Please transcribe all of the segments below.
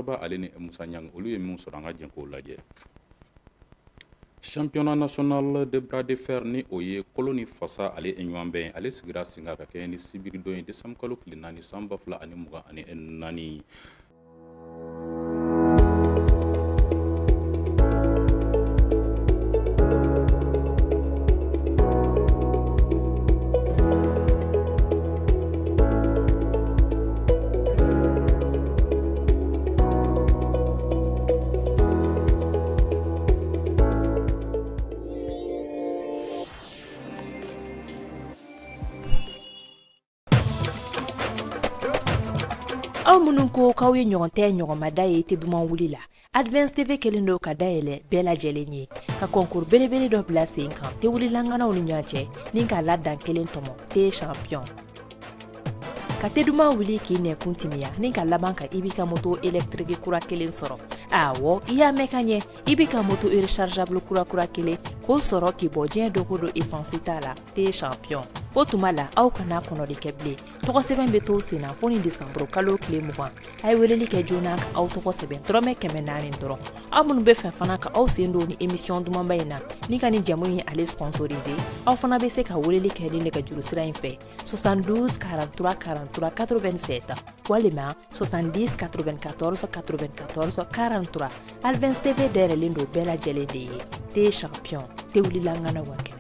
Saba ale ni Musa Nyang olu ye min sɔrɔ an ka jɛn k'o lajɛ. Championnat national de bras de fer ni o ye Kolo ni Fasa ale ɲɔgɔn bɛn ale sigira sen kan ka kɛ ni sibiri don ye décembre kalo tile 4 san 2024. aw minnu ko k'aw ye ɲɔgɔn tɛ ɲɔgɔnmada ye tɛ duman wuli la Advance TV kelen do ka dayɛlɛ bɛɛ lajɛlen ye ka concours belebele dɔ bila sen kan tɛ wulilanganaw ni ɲɔgɔn cɛ ni k'a ladan kelen tɔmɔ tɛ champion ka tɛ duman wuli k'i nɛkun timiya ni ka laban ka i b'i ka moto électrique kura kelen sɔrɔ awɔ i y'a mɛn ka ɲɛ i b'i ka moto rechargeable kura kelen k'o sɔrɔ k'i bɔ diɲɛ dogo do essence t'a la tɛ champion o tuma la aw kana kɔnɔli kɛ bilen tɔgɔ sɛbɛn bɛ to sen na fo ni décembre kalo tile 20 a ye weleli kɛ joona ka aw tɔgɔ sɛbɛn dɔrɔmɛ 400 dɔrɔn aw minnu bɛ fɛ fana ka aw sen don ni émission dumanba in na ni ka ni jamu in ale sponsorisé aw fana bɛ se ka weleli kɛ ni nɛgɛjuru sira in fɛ 72 43 43 87 walima 70 94 94 43 Advance TV dayɛlɛlen do bɛɛ lajɛlen de ye te champion te wulilangana wa kɛnɛ.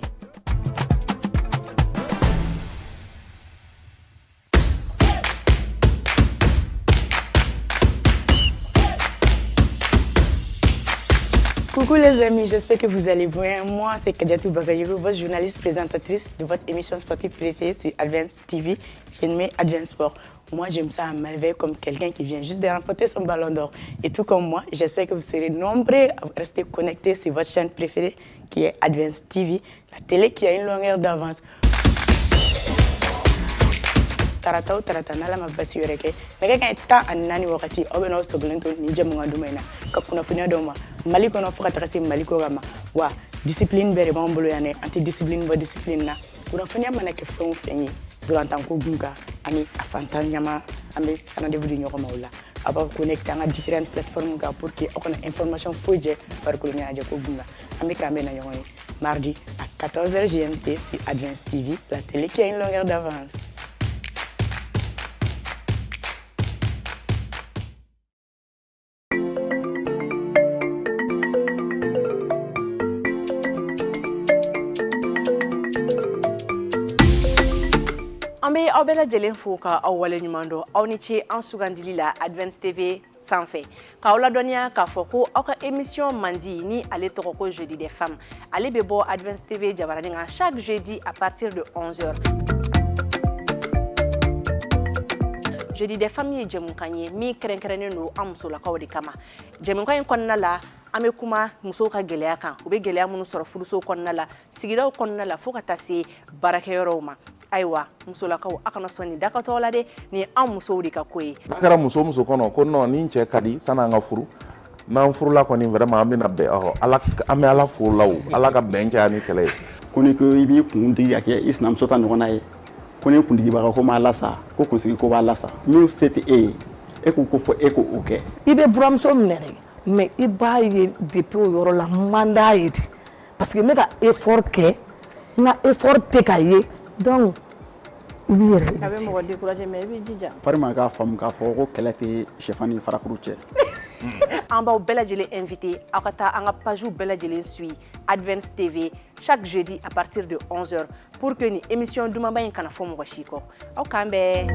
Coucou les amis, j'espère que vous allez bien. Moi, c'est Kadiatou Bagayoro, votre journaliste présentatrice de votre émission sportive préférée sur Advance TV, j'ai nommé Advance Sport. Moi, j'aime ça à merveille comme quelqu'un qui vient juste de remporter son ballon d'or. Et tout comme moi, j'espère que vous serez nombreux à rester connectés sur votre chaîne préférée qui est Advance TV, la télé qui a une longueur d'avance. Tarata nala mabasi yoreke nege kan ta anani wakati obe no soglento ni jamunga dumaina ka kuna funya doma mali kono foka takasi mali ko gama wa discipline bere bambolo yane anti discipline bo discipline na kuna funya manake fon fenyi durant ko gunga ani afanta nyama ambe kana de budi nyoko mawla aba connecter nga différentes plateformes ga pour que on a information foje par ko nya ko gunga ambe kambe na nyoni mardi à 14h GMT sur Advance TV, la télé qui a une longueur d'avance. Ambe aw bɛɛ lajɛlen fo ka aw wale ɲuman dɔn aw ni ce an sugandili la Advance TV sanfɛ k'aw ladɔnniya k'a fɔ ko aw ka émission mandi ni ale tɔgɔ ko jeudi des femmes ale bɛ bɔ Advance TV jabaranin kan chaque jeudi à partir de 11h. Jeudi des femmes ye jɛmukan ye min kɛrɛnkɛrɛnnen don an musolakaw de kama jɛmukan in kɔnɔna la an bɛ kuma musow ka gɛlɛya kan u bɛ gɛlɛya minnu sɔrɔ furuso kɔnɔna la sigidaw kɔnɔna la fo ka taa se baarakɛyɔrɔw ma ayiwa musolakaw a kana sɔn ni dakatɔ la dɛ ni an musow de ka ko ye n'a kɛra muso kɔnɔ ko non ni cɛ ka di san'an ka furu n'an furula kɔni vraiment an bɛna bɛn an bɛ ala fo la o ala ka bɛn kɛ ani kɛlɛ ye ko ni ko i b'i kuntigi ka kɛ i sinamuso ta ɲɔgɔn na ye ko ni kuntigibaga ko m'a lasa ko kunsigi ko b'a lasa min se tɛ e ye e ko fɔ e ko o kɛ i bɛ buramuso minɛ dɛ mais i b'a ye depuis o yɔrɔ la man d'a ye de parce que n bɛ ka effort kɛ n ka effort tɛ ka ye donc i b'i yɛrɛ a bɛ mɔgɔ décourager mais i b'i jija parima k'a faamu k'a fɔ ko kɛlɛ tɛ sɛfan ni farakuru cɛ an b'aw bɛɛ lajɛlen invité aw ka taa an ka pagew bɛɛ lajɛlen suit Advance TV chaque jeudi à partir de 11h pour que ni émission dumanba in kana fɔ mɔgɔ si kɔ aw k'an bɛɛ.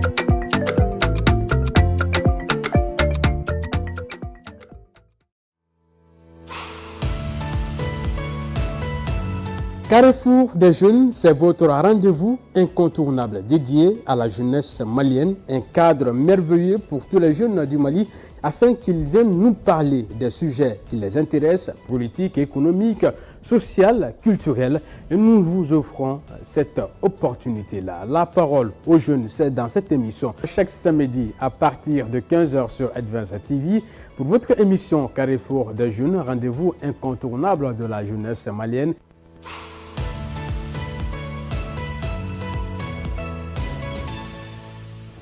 Carrefour des jeunes, c'est votre rendez-vous incontournable dédié à la jeunesse malienne, un cadre merveilleux pour tous les jeunes du Mali afin qu'ils viennent nous parler des sujets qui les intéressent, politiques, économiques, sociales, culturelles. Et nous vous offrons cette opportunité-là. La parole aux jeunes, c'est dans cette émission chaque samedi à partir de 15h sur Advance TV pour votre émission Carrefour des jeunes, rendez-vous incontournable de la jeunesse malienne.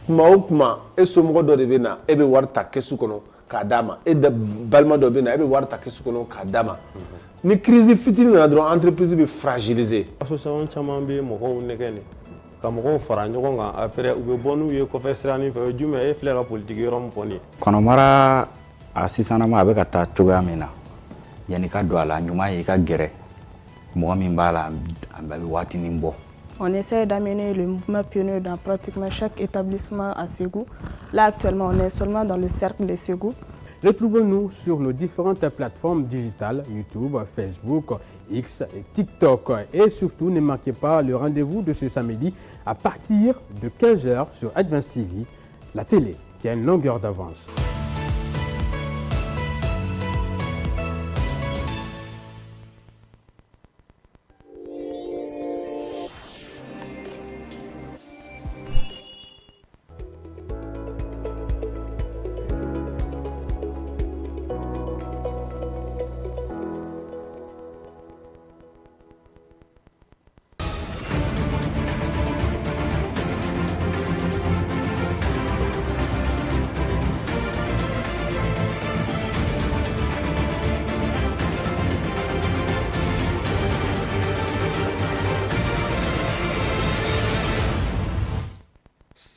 Kuma o kuma e somɔgɔ dɔ de bɛ na e bɛ wari ta kɛsu kɔnɔ k'a d'a ma e da balima dɔ bɛ na e bɛ wari ta kɛsu kɔnɔ k'a d'a ma ni crise fitinin nana dɔrɔn entreprise bɛ fragiliser. association caman bɛ mɔgɔw nɛgɛ nin ka mɔgɔw fara ɲɔgɔn kan après u bɛ bɔ n'u ye kɔfɛ siranin fɛ o ye jumɛn e filɛ ka politiki yɔrɔ min fɔ nin ye. kɔnɔmara a sisanama a bɛ ka taa cogoya min na yanni ka don a la ɲuman ye i ka gɛrɛ mɔgɔ min b'a la a bɛ waatinin bɔ. On essaie d'amener le mouvement pionnier dans pratiquement chaque établissement à Ségou. Là, actuellement, on est seulement dans le cercle de Ségou. Retrouvez-nous sur nos différentes plateformes digitales, YouTube, Facebook, X et TikTok. Et surtout, ne manquez pas le rendez-vous de ce samedi à partir de 15h sur Advance TV, la télé qui a une longueur d'avance.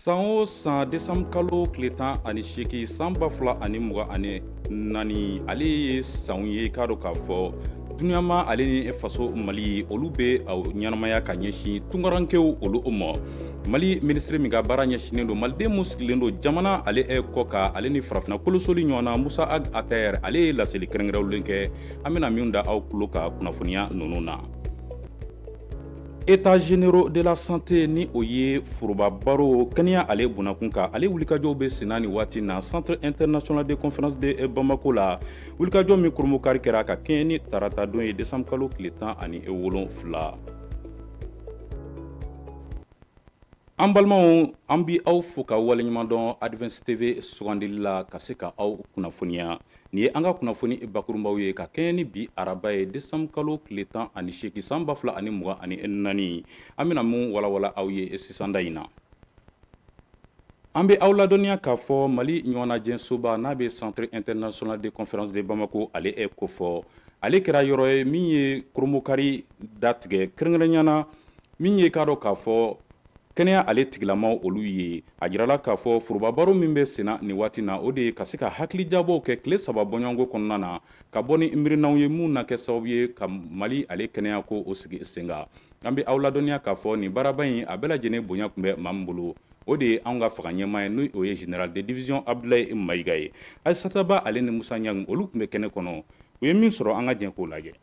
San o san desanbu kalo tile 18 san 2024 ale ye sanw ye k'a dɔn k'a fɔ duniyama ale ni faso Mali olu bɛ ɲɛnamaya ka ɲɛsin tunkarankew olu ma. Mali ministre min ka baara ɲɛsinen don maliden mun sigilen don jamana ale kɔ ka ale ni farafina kolosoli ɲɔgɔnna Musa Ag Ater ale ye laseli kɛrɛnkɛrɛnlen kɛ an bɛna min da aw tulo ka kunnafoniya ninnu na. États généraux de la santé ni o ye foroba baro kɛnɛya ale bunakun kan ale wulikajɔw bɛ senna ni waati na Centre international de conférence de Bamako la wulikajɔ min kurumukari kɛra ka kɛɲɛ ni tarata don ye décembre kalo tile 17. An balimaw an bi aw fo ka waleɲuman dɔn Advance TV sugandili la ka se ka aw kunnafoniya. Ni ye an ka kunnafoni bakurunbaw ye ka kɛɲɛ ni bi araba ye décembre kalo tile 18 san 2024 an bɛna mun walawala aw ye sisan da in na. An bɛ aw ladɔnniya k'a fɔ Mali ɲɔgɔnnajɛsoba n'a bɛ Centre international de conférence de Bamako ale ko fɔ ale kɛra yɔrɔ ye min ye kurumukari datigɛ kɛrɛnkɛrɛnyana min ye k'a dɔn k'a fɔ kɛnɛya ale tigilamaw olu ye a jirala k'a fɔ forobabaro min bɛ senna ni waati na o de ye ka se ka hakilijabaw kɛ tile 3 bɔɲɔgɔnko kɔnɔna na ka bɔ ni miirinaw ye mun na kɛ sababu ye ka Mali ale kɛnɛya ko o sigi sen kan. An bɛ aw ladɔnniya k'a fɔ nin baaraba in a bɛɛ lajɛlen bonya tun bɛ maa min bolo o de ye anw ka faga ɲɛmaa ye n'o ye général de division Abdoulaye Mayiga ye. Aissata Ba ale ni Musa Ɲangi olu tun bɛ kɛnɛ kɔnɔ u ye min sɔrɔ an ka jɛn k'o lajɛ.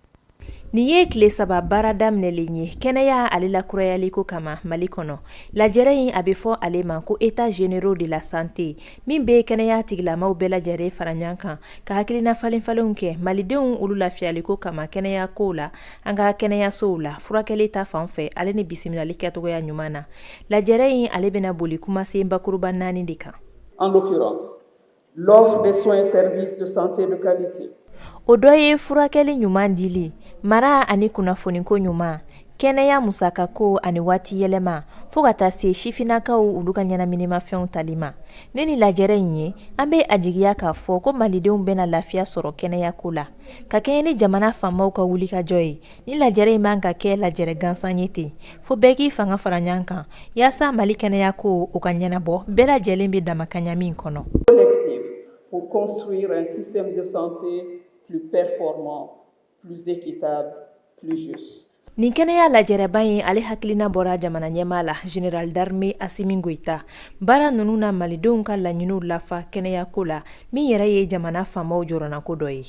Nin ye tile 3 baara daminɛlen ye kɛnɛya ale la kurayaliko kama Mali kɔnɔ. Lajɛrɛ in a bɛ fɔ ale ma ko États généraux de la santé min bɛ kɛnɛya tigilamaw bɛɛ lajɛlen fara ɲɔgɔn kan ka hakilina falenfalenw kɛ malidenw olu lafiyaliko kama kɛnɛya ko la an ka kɛnɛyasow la furakɛli ta fan fɛ ale ni bisimilali kɛcogoya ɲuman na. Lajɛrɛ in ale bɛna boli kumasen bakuruba 4 de kan. En l'occurrence, l'offre des soins et services de santé de qualité. O dɔ ye furakɛli ɲuman dili, mara ani kunnafoniko ɲuman, kɛnɛya musakako ani waati yɛlɛma fo ka taa se sifinakaw olu ka ɲɛnaminimafɛnw tali ma. Ne ni lajɛrɛ in ye, an bɛ a jigiya k'a fɔ ko malidenw bɛna lafiya sɔrɔ kɛnɛyako la. Ka kɛɲɛ ni jamana faamaw ka wulikajɔ ye, ni lajɛrɛ in man ka kɛ lajɛrɛ gansan ye ten, fo bɛɛ k'i fanga fara ɲɔgɔn kan, yaasa Mali kɛnɛyako o ka ɲɛnabɔ bɛɛ lajɛlen bɛ damakaɲa min kɔnɔ. Collective pour construire un système de santé plus performant, plus équitable, plus juste. Nin kɛnɛya lajɛrɛba in ale hakilina bɔra jamana ɲɛmaa la Général d'armée Assimi Goïta. Baara ninnu na malidenw ka laɲiniw lafa kɛnɛyako la min yɛrɛ ye jamana faamaw jɔrɔnako dɔ ye.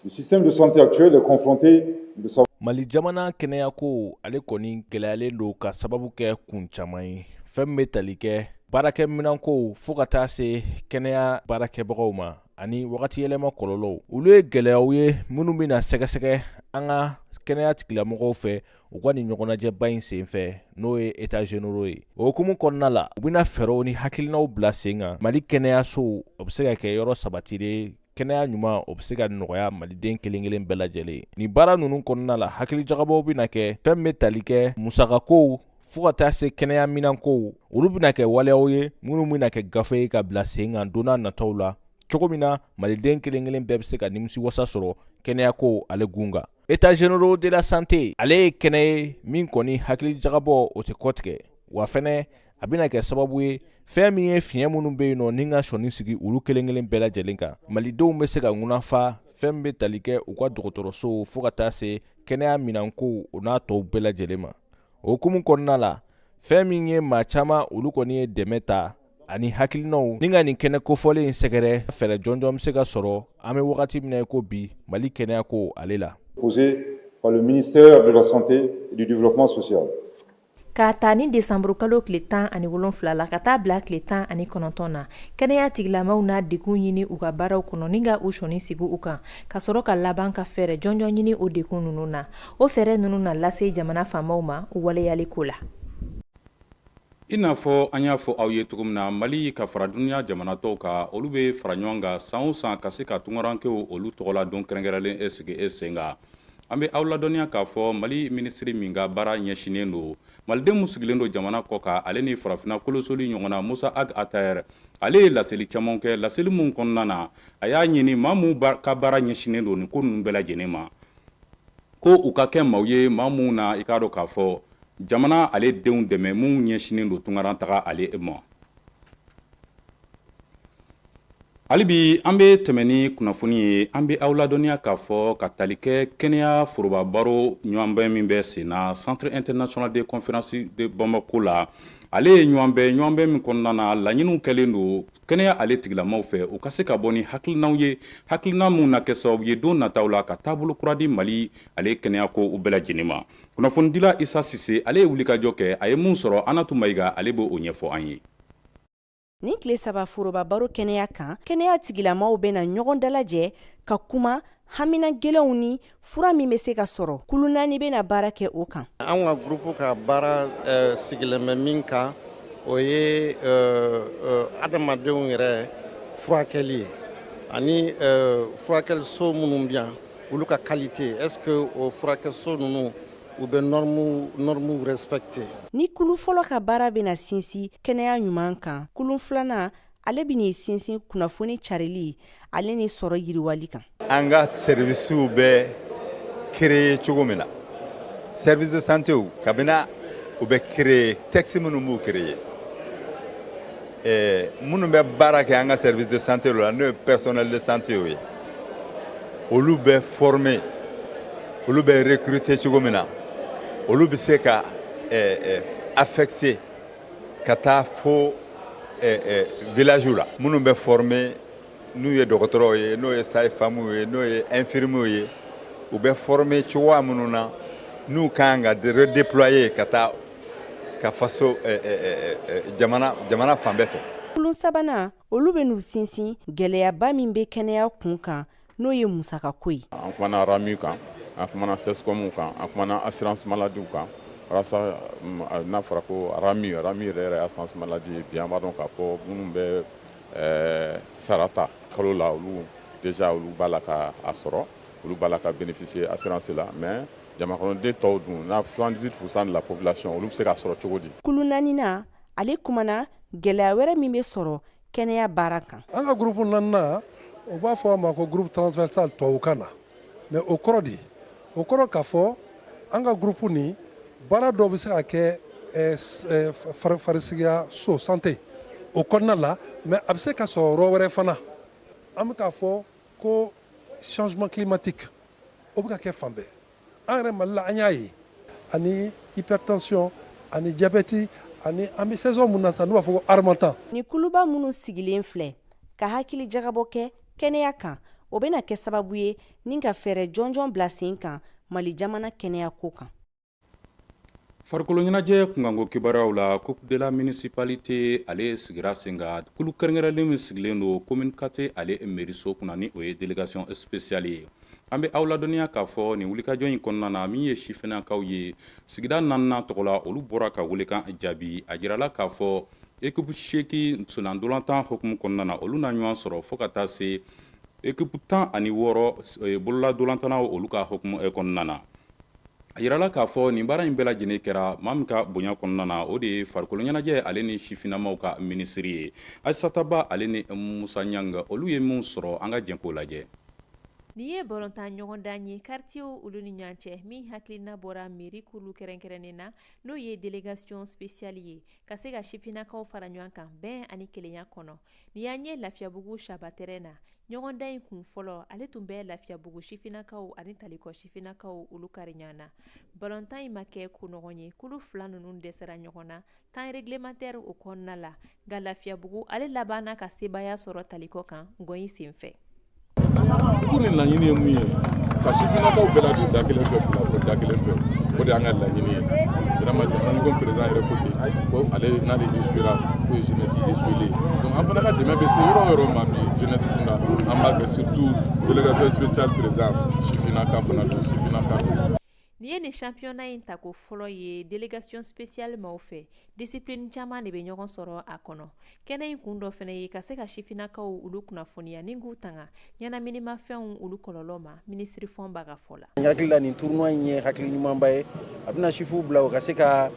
Le système de santé actuel est confronté de sa... Mali jamana kɛnɛyako ale kɔni gɛlɛyalen don ka sababu kɛ kun caman ye. Fɛn min bɛ tali kɛ baarakɛminanko fo ka taa se kɛnɛya baarakɛbagaw ma ani wagati yɛlɛma kɔlɔlɔw. Olu ye gɛlɛyaw ye minnu bɛna sɛgɛsɛgɛ an ka kɛnɛya tigilamɔgɔw fɛ u ka nin ɲɔgɔnnajɛba in senfɛ n'o ye États généraux ye. O hukumu kɔnɔna la u bɛna fɛɛrɛw ni hakilinaw bila sen kan. Mali kɛnɛyasow o bɛ se ka kɛ yɔrɔ sabatilen kɛnɛya ɲuman o bɛ se ka nɔgɔya maliden kelen kelen bɛɛ lajɛlen. Ni baara ninnu kɔnɔna la hakilijagabaw bɛna kɛ fɛn bɛ tali kɛ musakakow fo ka taa se kɛnɛya minankow olu bɛna kɛ waleyaw ye minnu bɛna kɛ gafe ye ka bila sen kan donna nataw la cogo min na maliden kelen kelen bɛɛ bɛ se ka nimisi wasa sɔrɔ kɛnɛya ko ale gunga. États généraux de la santé ale ye kɛnɛ ye min kɔni hakili jagabɔ o tɛ kɔtigɛ, wa fɛnɛ a bɛna kɛ sababu ye fɛn min ye fiɲɛ minnu bɛ yen nɔ ni ka sɔnni sigi olu kelen kelen bɛɛ lajɛlen kan. Malidenw bɛ se ka ŋunafa fɛn bɛ tali kɛ u ka dɔgɔtɔrɔso fo ka taa se kɛnɛya minanko o n'a tɔw bɛɛ lajɛlen ma. O hukumu kɔnɔna la fɛn min ye maa caman olu kɔni ye dɛmɛ ta ani hakilinaw ni ka nin kɛnɛ kofɔlen in sɛgɛrɛ fɛɛrɛ jɔnjɔn bɛ se ka sɔrɔ an bɛ wagati min na ko bi Mali kɛnɛya ko ale la. Posé par le ministère de la Santé et du Développement social. K'a ta ni décembre kalo tile 17 la ka taa bila tile 19 na kɛnɛya tigilamaw n'a dekun ɲini u ka baaraw kɔnɔ ni ka u sɔnni sigi u kan ka sɔrɔ ka laban ka fɛɛrɛ jɔnjɔn ɲini o dekun ninnu na. O fɛɛrɛ ninnu na lase jamana faamaw ma waleyali ko la. I n'a fɔ an y'a fɔ aw ye cogo min na Mali ka fara duniya jamana tɔw ka olu bɛ fara ɲɔgɔn kan san o san ka se ka tungarankew olu tɔgɔla don kɛrɛnkɛrɛnlen sigi sen kan. An bɛ aw ladɔnniya k'a fɔ Mali minisiri min ka baara ɲɛsinnen don Maliden mun sigilen don jamana kɔ kan ale ni farafina kolosoli ɲɔgɔnna Musa Ag Atayɛr ale ye laseli caman kɛ laseli mun kɔnɔna na a y'a ɲini maa mun ka baara ɲɛsinnen don nin ko ninnu bɛɛ lajɛlen ma ko u ka kɛ maaw ye maa mun na i k'a dɔn k'a fɔ jamana ale denw dɛmɛ mun ɲɛsinnen don tungaran taga ale ma. Halibi an bɛ tɛmɛ ni kunnafoni ye an bɛ aw ladɔnniya k'a fɔ ka tali kɛ kɛnɛya foroba baro ɲɔgɔnbɛn min bɛ sen na Centre international de conférence de Bamako la ale ye ɲɔgɔnbɛn min kɔnɔna na laɲiniw kɛlen don kɛnɛya ale tigilamaw fɛ u ka se ka bɔ ni hakilinaw ye hakilina mun na kɛ sababu ye don nataw la ka taabolo kura di Mali ale kɛnɛya ko u bɛɛ lajɛlen ma. Kunnafonidila Isa Sise ale ye wulikajɔ kɛ a ye mun sɔrɔ Anatu Mayiga ale b'o ɲɛfɔ an ye. Ni tile saba foroba baro kɛnɛya kan kɛnɛya tigilamaw bɛna ɲɔgɔn dalajɛ ka kuma hamina gɛlɛnw ni fura min bɛ se ka sɔrɔ kulu 4 bɛna baara kɛ o kan. An ka groupe ka baara sigilen bɛ min kan o ye adamadenw yɛrɛ furakɛli ye ani furakɛliso minnu bɛ yan olu ka qualité est-ce que o furakɛliso ninnu u bɛ normes respecté. Ni kulu fɔlɔ ka baara bɛna sinsin kɛnɛya ɲuman kan kulu filanan ale bɛna sinsin kunnafoni carili ale ni sɔrɔ yiriwali kan. An ka services bɛ créer cogo min na service de santé kabina u bɛ créer texte minnu b'u créer minnu bɛ baara kɛ an ka service de santé la n'o ye personnel de santé ye olu bɛ former olu bɛ recruter cogo min na olu bɛ se ka affecter ka taa fo village la minnu bɛ former n'u ye dɔgɔtɔrɔw ye n'o ye sage-femme ye n'o ye infirmier ye u bɛ former cogoya minnu na n'u kan ka redéployer ka taa ka faso jamana fan bɛɛ fɛ. Kulu sabanan olu bɛ n'u sinsin gɛlɛyaba min bɛ kɛnɛya kun kan n'o ye musakako ye. An kumana RAMU kan an kumana SESCOM kan an kumana assurance maladie kan walasa n'a fɔra ko RAMU yɛrɛ assurance maladie bi an b'a dɔn k'a fɔ minnu bɛ sarata kalo la olu déjà olu b'a la ka a sɔrɔ olu b'a la ka bénéficier assurance la mais jamakɔnɔden tɔw dun na 78% de la population olu bɛ se k'a sɔrɔ cogo di. Kulu 4nan ale kumana gɛlɛya wɛrɛ min bɛ sɔrɔ kɛnɛya baara kan. An ka groupe 4nan o b'a fɔ a ma ko groupe transversal tubabukan na mais o kɔrɔ de o kɔrɔ k'a fɔ an ka groupe nin baara dɔw bɛ se ka kɛ farisigiya so santé o kɔnɔna la mais a bɛ se ka sɔrɔ yɔrɔ wɛrɛ fana an bɛ k'a fɔ ko changement climatique o bɛ ka kɛ fan bɛɛ an yɛrɛ Mali la an y'a ye ani hypertension ani diabète ani an bɛ saison mun na sisan n'u b'a fɔ ko harmattan. Ni kuluba minnu sigilen filɛ ka hakili jagabɔ kɛ kɛnɛya kan o bɛna kɛ sababu ye ni ka fɛɛrɛ jɔnjɔn bila sen kan Mali jamana kɛnɛya ko kan. Farikolo ɲɛnajɛ kunkanko kibaruyaw la coupe de la municipalité ale sigira sen kan kulu kɛrɛnkɛrɛnlen min sigilen don commune 4 ale mairie kunna ni o ye délégation spéciale ye. An bɛ aw ladɔnniya k'a fɔ nin wulikajɔ in kɔnɔna na min ye sifinnakaw ye sigida 4nan tɔgɔ la olu bɔra ka welekan jaabi a jirala k'a fɔ équipe 8 ntolantan hukumu kɔnɔna na olu na ɲɔgɔn sɔrɔ fo ka taa se équipe 16 bolola dolantanaw olu ka hukumu kɔnɔna na. a yirala k'a fɔ nin baara in bɛɛ lajɛlen kɛra maa min ka bonya kɔnɔna na o de ye farikolo ɲɛnajɛ ale ni sifinnamaw ka minisiri ye Aissata Ba ale ni Musa Ɲanga olu ye min sɔrɔ an ka jɛn k'o lajɛ. Ni ye balontan ɲɔgɔn dan ye quartier olu ni ɲɔgɔn cɛ min hakilina bɔra mairie kulu kɛrɛnkɛrɛnnen na n'o ye délégation spéciale ye ka se ka sifinnakaw fara ɲɔgɔn kan bɛn ani kelenya kɔnɔ. Ni y'an ye Lafiyabugu Saba-terrain na ɲɔgɔn dan in kun fɔlɔ ale tun bɛ Lafiyabugu sifinnakaw ani Talikɔ sifinnakaw olu kari ɲɔgɔn na. Balontan in ma kɛ kunɔgɔn ye kulu fila ninnu dɛsɛra ɲɔgɔn na temps réglementaire o kɔnɔna la nka Lafiyabugu ale labanna ka sebaya sɔrɔ Talikɔ kan ngɔyi senfɛ. Ko ni laɲini ye mun ye ka sifinnakaw bɛɛ ladon da kelen fɛ bila da kelen fɛ o de y'an ka laɲini ye vraiment jamana ko président yɛrɛ ko ten ko ale n'ale échouera ko ye jeunesse échouée donc an fana ka dɛmɛ bɛ se yɔrɔ o yɔrɔ ma bi jeunesse kunda an b'a kɛ surtout délégation spéciale président sifinnaka fana don sifinnaka don. Ni ye ni championnat in tako fɔlɔ ye délégation spéciale maaw fɛ discipline caman de bɛ ɲɔgɔn sɔrɔ a kɔnɔ. Kɛnɛ in kun dɔ fɛnɛ ye ka se ka sifinnakaw olu kunnafoniya ni k'u tanga ɲɛnaminimafɛnw olu kɔlɔlɔ ma ministre fɔn b'a ka fɔ la. N hakili la nin tournoi in ye hakili ɲumanba ye a bɛna sifuw bila u ka se ka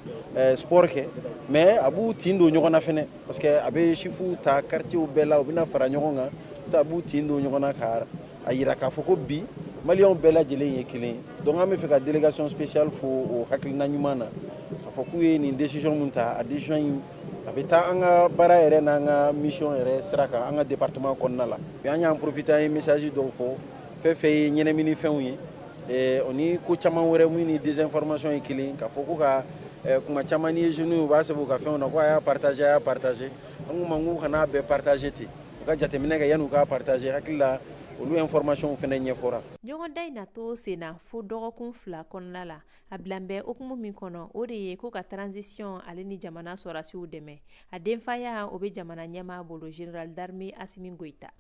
sport kɛ mais a b'u tin don ɲɔgɔn na fɛnɛ parce que a bɛ sifuw ta quartier bɛɛ la u bɛna fara ɲɔgɔn kan a b'u tin don ɲɔgɔn na ka a yira k'a fɔ ko bi Maliens bɛɛ lajɛlen ye kelen donc an bɛ fɛ ka délégation spéciale fo o hakilina ɲuman na k'a fɔ k'u ye nin décision mun ta a décision in a bɛ taa an ka baara yɛrɛ n'an ka mission yɛrɛ sira kan an ka département kɔnɔna la bi an y'an profiter an ye message dɔw fɔ fɛn fɛn ye ɲɛnɛminifɛnw ye o ni ko caman wɛrɛ mun ni désinformation ye kelen k'a fɔ ko ka kuma caman ni ye jeunes u b'a sɛbɛn u ka fɛnw na ko a y'a partager an k'u ma k'u kana bɛɛ partager ten u ka jateminɛ kɛ yanni u k'a partager hakili la olu information fɛnɛ ɲɛfɔra. Ɲɔgɔn dan in natɔ senna fo dɔgɔkun 2 kɔnɔna la a bilan bɛ hukumu min kɔnɔ o de ye ko ka transition ale ni jamana sɔrɔdasiw dɛmɛ a denfaya o bɛ jamana ɲɛmaa bolo général d'armée Assimi Goïta.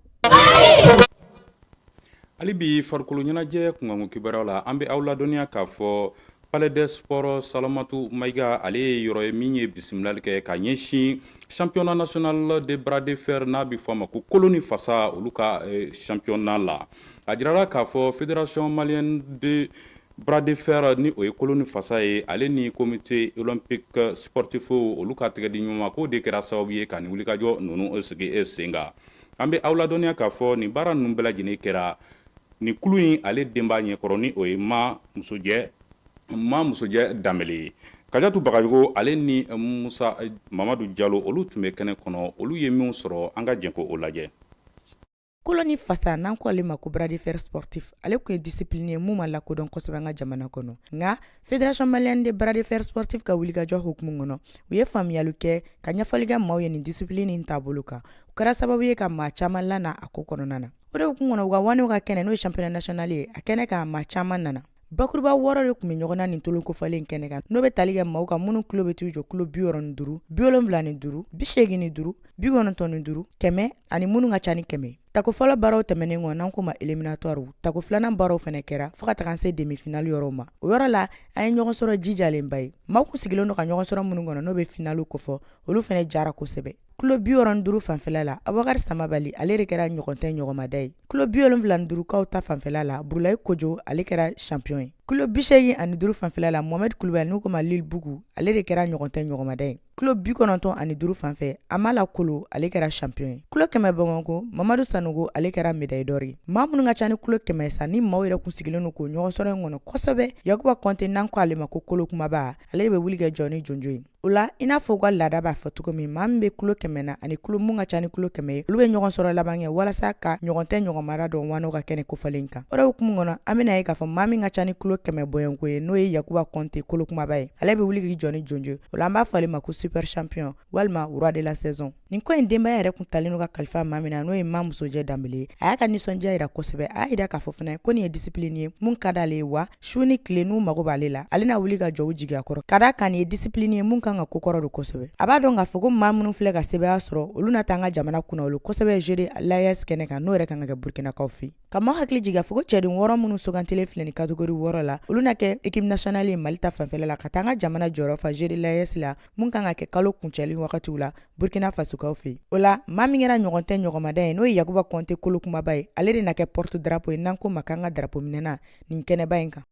Hali bi farikolo ɲɛnajɛ kunkanko kibaruyaw la an bɛ aw ladɔnniya k'a fɔ Palais des Sports Salamatu Maïga ale ye yɔrɔ ye min ye bisimilali kɛ ka ɲɛsin championnat national de bras de fer n'a bɛ fɔ a ma ko Koloni Fasa olu ka championnat la a jirala k'a fɔ fédération malienne de bras de fer ni o ye Koloni Fasa ye ale ni comité olympique sportif olu ka tɛgɛ di ɲɔgɔn ma k'o de kɛra sababu ye ka nin wulikajɔ ninnu sigi sen kan an bɛ aw ladɔnniya k'a fɔ nin baara ninnu bɛɛ lajɛlen kɛra nin kulu in ale denba ɲɛkɔrɔ ni o ye ma musojɛ Danbele Kajatu Bagayogo ale ni Musa Mamadu Jalo olu tun bɛ kɛnɛ kɔnɔ olu ye min sɔrɔ an ka jɛn ko o lajɛ. Koloni Fasa n'an ko ale ma ko bras de fer sportif ale kun ye discipline ye mun ma lakodɔn kosɛbɛ an ka jamana kɔnɔ nka fédération malienne de bras de fer sportif ka wulikajɔ hukumu kɔnɔ u ye faamuyali kɛ ka ɲɛfɔli kɛ maaw ye nin discipline in taabolo kan u kɛra sababu ye ka maa caman lana a ko kɔnɔna na o de hukumu kɔnɔ u ka waniw ka kɛnɛ n'o ye championnat national ye a kɛnɛ kan maa caman nana bakuruba 6 de kun bɛ ɲɔgɔn na nin tolon kofɔlen kɛnɛ kan n'o bɛ tali kɛ maaw kan minnu tulo bɛ t'u jɔ kilo 65 75 85 95 100 ani minnu ka ca ni 100 tako fɔlɔ baaraw tɛmɛnen kɔ n'an ko ma éliminatoire tako filanan baaraw fɛnɛ kɛra fo ka taga se demi-finale yɔrɔ ma o yɔrɔ la an ye ɲɔgɔn sɔrɔ jijalenba ye maaw kun sigilen don ka ɲɔgɔn sɔrɔ minnu kɔnɔ n'o bɛ finale kofɔ olu fɛnɛ jara kosɛbɛ kilo 65 fanfɛla la Abubakar Samabali ale de kɛra ɲɔgɔntɛ ɲɔgɔnmada ye kilo 75 kaw ta fanfɛla la Burulayi Kojo ale kɛra champion ye kilo 85 fanfɛla la Mohamed Kulubali n'u ko ma Lil Bugu ale de kɛra ɲɔgɔntɛ ɲɔgɔnmada ye kilo 95 fanfɛ Amala Kolo ale kɛra champion ye kilo 100 Bamakɔ Mamadu Sanogo ale kɛra médaille d'or ye maa minnu ka ca ni kilo 100 sa ni maaw yɛrɛ kun sigilen don k'o ɲɔgɔn sɔrɔ in kɔnɔ kosɛbɛ Yakuba Konte n'an ko ale ma ko kolo kumaba ale de bɛ wuli kɛ jɔ ni jonjo ye o la i n'a fɔ u ka laada b'a fɔ cogo min maa min bɛ kilo 100 na ani kilo mun ka ca ni kilo 100 ye olu bɛ ɲɔgɔn sɔrɔ laban kɛ walasa ka ɲɔgɔntɛ ɲɔgɔnmara dɔn wano ka kɛnɛ kofɔlen kan o de hukumu kɔnɔ an bɛna ye k'a fɔ maa min ka ca ni kilo 100 bɔɲɔnko ye n'o ye Yakuba Konte kolo kumaba ye ale bɛ wuli k'i jɔ ni jonjo ye o la an b'a fɔ ale ma ko super champion walima roi de la saison nin ko in denbaya yɛrɛ kun talen no ka kalifa maa min na n'o ye ma musojɛ Danbele ye a y'a ka nisɔndiya yira kosɛbɛ a y'a yira k'a fɔ fɛnɛ ko nin ye discipline ye mun ka d'ale ye wa su ni tile n'u mago b'ale la ale na wuli ka jɔ u jigi a kɔrɔ ka d'a kan nin ye discipline ye mun kan ka kokɔrɔ do kosɛbɛ a b'a dɔn k'a fɔ ko maa minnu filɛ ka sɛbɛya sɔrɔ olu na taa an ka jamana kunna olu kosɛbɛ jeu l'AES kɛnɛ kan n'o yɛrɛ kan ka kɛ Burkinakaw fɛ ka maaw hakili jigin k'a fɔ ko cɛden 6 minnu sugantilen filɛ ni catégorie 6 la olu na kɛ équipe nationale ye Mali ta fanfɛla la ka taa an ka jamana jɔyɔrɔ fa jeu l'AES la mun kan ka kɛ kalo kuncɛli wagatiw la Burkina Fasokaw fɛ o la maa min kɛra ɲɔgɔntɛ ɲɔgɔnmada ye n'o ye Yakuba Konte kolo kumaba ye ale de na kɛ porte drapeau ye n'an ko ma k'an ka drapeau minɛna nin kɛnɛba in kan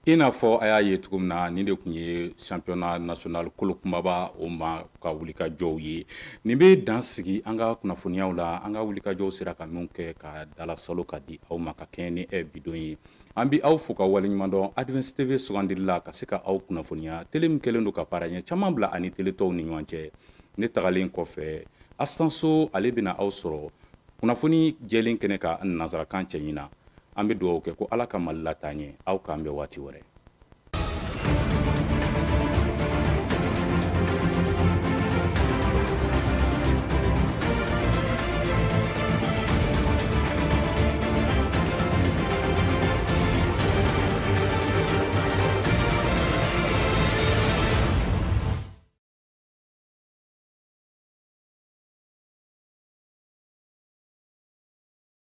I n'a fɔ a y'a ye cogo min na nin de tun ye championnat national kolo kumaba o ma ka wulikajɔw ye nin bɛ dan sigi an ka kunnafoniyaw la an ka wulikajɔw sera ka min kɛ ka dalasalo ka di aw ma ka kɛɲɛ ni bidon ye an bɛ aw fo ka waleɲuman dɔn Advance TV sugandili la ka se ka aw kunnafoniya tele min kɛlen don ka baara ɲɛ caman bila ani tele tɔw ni ɲɔgɔn cɛ ne tagalen kɔfɛ Asanso ale bɛna aw sɔrɔ kunnafoni jɛlen kɛnɛ ka nanzarakan cɛ ɲina an bɛ dugawu kɛ ko Ala ka Mali la taa ɲɛ aw k'an bɛn waati wɛrɛ